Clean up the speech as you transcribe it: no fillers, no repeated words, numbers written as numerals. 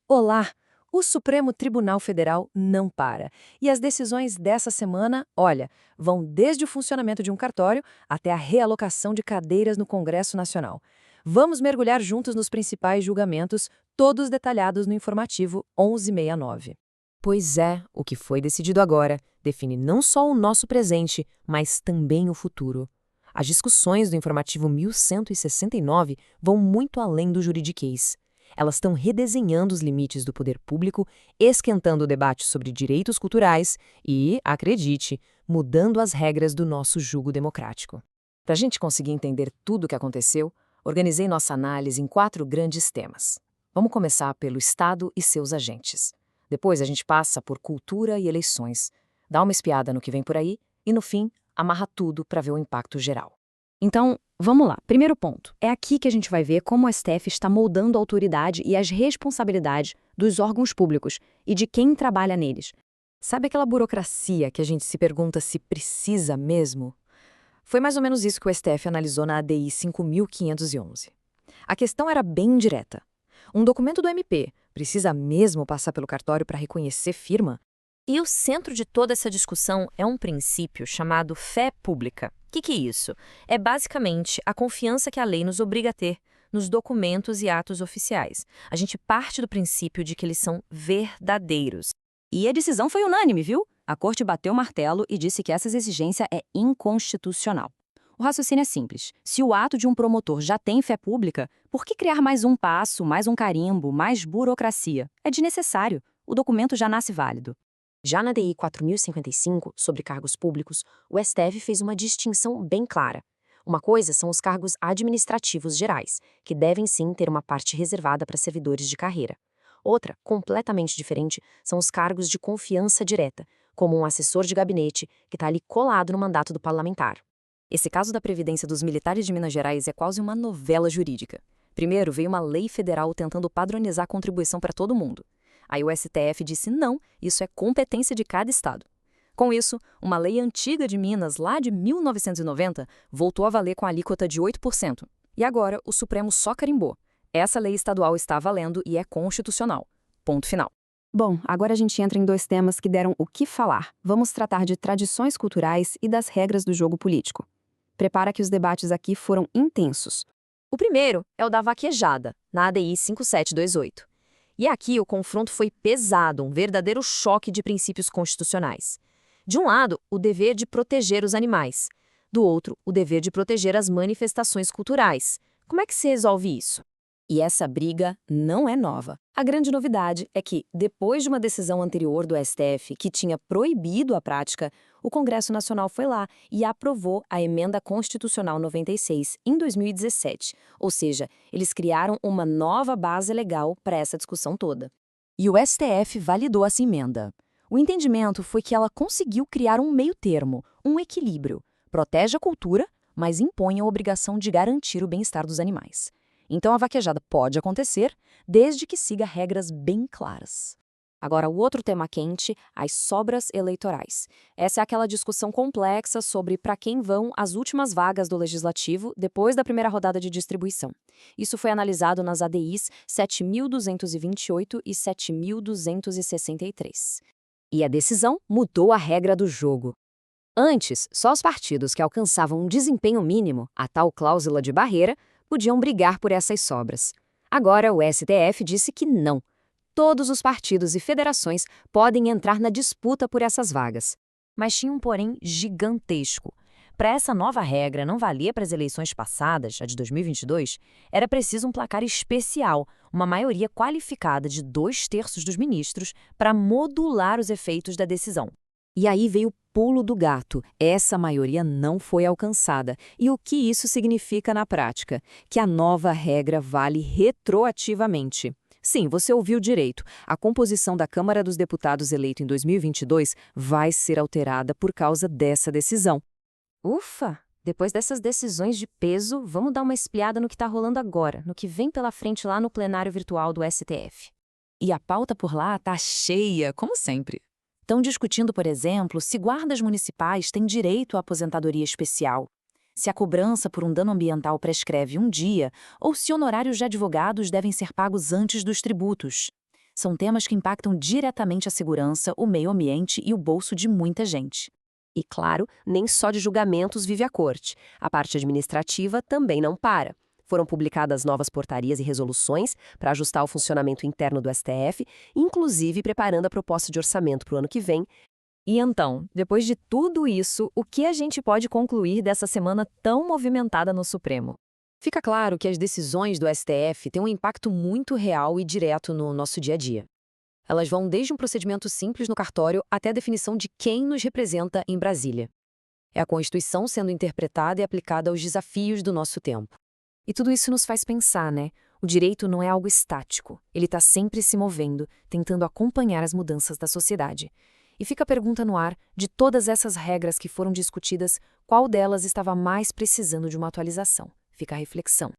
Olá! O Supremo Tribunal Federal não para. E as decisões dessa semana, olha, vão desde o funcionamento de um cartório até a realocação de cadeiras no Congresso Nacional. Vamos mergulhar juntos nos principais julgamentos, todos detalhados no informativo 1169. Pois é, o que foi decidido agora define não só o nosso presente, mas também o futuro. As discussões do informativo 1169 vão muito além do juridiquês. Elas estão redesenhando os limites do poder público, esquentando o debate sobre direitos culturais e, acredite, mudando as regras do nosso jugo democrático. Para a gente conseguir entender tudo o que aconteceu, organizei nossa análise em 4 grandes temas. Vamos começar pelo Estado e seus agentes. Depois a gente passa por cultura e eleições, dá uma espiada no que vem por aí e, no fim, amarra tudo para ver o impacto geral. Então, vamos lá. Primeiro ponto. É aqui que a gente vai ver como o STF está moldando a autoridade e as responsabilidades dos órgãos públicos e de quem trabalha neles. Sabe aquela burocracia que a gente se pergunta se precisa mesmo? Foi mais ou menos isso que o STF analisou na ADI 5.511. A questão era bem direta. Um documento do MP precisa mesmo passar pelo cartório para reconhecer firma? E o centro de toda essa discussão é um princípio chamado fé pública. O que é isso? É basicamente a confiança que a lei nos obriga a ter nos documentos e atos oficiais. A gente parte do princípio de que eles são verdadeiros. E a decisão foi unânime, viu? A Corte bateu o martelo e disse que essa exigência é inconstitucional. O raciocínio é simples. Se o ato de um promotor já tem fé pública, por que criar mais um passo, mais um carimbo, mais burocracia? É desnecessário. O documento já nasce válido. Já na DI 4055, sobre cargos públicos, o STF fez uma distinção bem clara. Uma coisa são os cargos administrativos gerais, que devem sim ter uma parte reservada para servidores de carreira. Outra, completamente diferente, são os cargos de confiança direta, como um assessor de gabinete que está ali colado no mandato do parlamentar. Esse caso da Previdência dos militares de Minas Gerais é quase uma novela jurídica. Primeiro, veio uma lei federal tentando padronizar a contribuição para todo mundo. Aí o STF disse não, isso é competência de cada estado. Com isso, uma lei antiga de Minas, lá de 1990, voltou a valer com a alíquota de 8%. E agora o Supremo só carimbou. Essa lei estadual está valendo e é constitucional. Ponto final. Bom, agora a gente entra em 2 temas que deram o que falar. Vamos tratar de tradições culturais e das regras do jogo político. Prepara que os debates aqui foram intensos. O primeiro é o da vaquejada, na ADI 5728. E aqui o confronto foi pesado, um verdadeiro choque de princípios constitucionais. De um lado, o dever de proteger os animais. Do outro, o dever de proteger as manifestações culturais. Como é que se resolve isso? E essa briga não é nova. A grande novidade é que, depois de uma decisão anterior do STF que tinha proibido a prática, o Congresso Nacional foi lá e aprovou a Emenda Constitucional 96 em 2017. Ou seja, eles criaram uma nova base legal para essa discussão toda. E o STF validou essa emenda. O entendimento foi que ela conseguiu criar um meio-termo, um equilíbrio. Protege a cultura, mas impõe a obrigação de garantir o bem-estar dos animais. Então a vaquejada pode acontecer, desde que siga regras bem claras. Agora, o outro tema quente, as sobras eleitorais. Essa é aquela discussão complexa sobre para quem vão as últimas vagas do Legislativo depois da primeira rodada de distribuição. Isso foi analisado nas ADIs 7.228 e 7.263. E a decisão mudou a regra do jogo. Antes, só os partidos que alcançavam um desempenho mínimo, a tal cláusula de barreira, podiam brigar por essas sobras. Agora, o STF disse que não. Todos os partidos e federações podem entrar na disputa por essas vagas. Mas tinha um porém gigantesco. Para essa nova regra não valer para as eleições passadas, a de 2022, era preciso um placar especial, uma maioria qualificada de 2/3 dos ministros para modular os efeitos da decisão. E aí veio o pulo do gato. Essa maioria não foi alcançada. E o que isso significa na prática? Que a nova regra vale retroativamente. Sim, você ouviu direito. A composição da Câmara dos Deputados eleita em 2022 vai ser alterada por causa dessa decisão. Ufa! Depois dessas decisões de peso, vamos dar uma espiada no que está rolando agora, no que vem pela frente lá no plenário virtual do STF. E a pauta por lá tá cheia, como sempre. Estão discutindo, por exemplo, se guardas municipais têm direito à aposentadoria especial, se a cobrança por um dano ambiental prescreve um dia ou se honorários de advogados devem ser pagos antes dos tributos. São temas que impactam diretamente a segurança, o meio ambiente e o bolso de muita gente. E, claro, nem só de julgamentos vive a corte. A parte administrativa também não para. Foram publicadas novas portarias e resoluções para ajustar o funcionamento interno do STF, inclusive preparando a proposta de orçamento para o ano que vem. E então, depois de tudo isso, o que a gente pode concluir dessa semana tão movimentada no Supremo? Fica claro que as decisões do STF têm um impacto muito real e direto no nosso dia a dia. Elas vão desde um procedimento simples no cartório até a definição de quem nos representa em Brasília. É a Constituição sendo interpretada e aplicada aos desafios do nosso tempo. E tudo isso nos faz pensar, né? O direito não é algo estático. Ele está sempre se movendo, tentando acompanhar as mudanças da sociedade. E fica a pergunta no ar, de todas essas regras que foram discutidas, qual delas estava mais precisando de uma atualização? Fica a reflexão.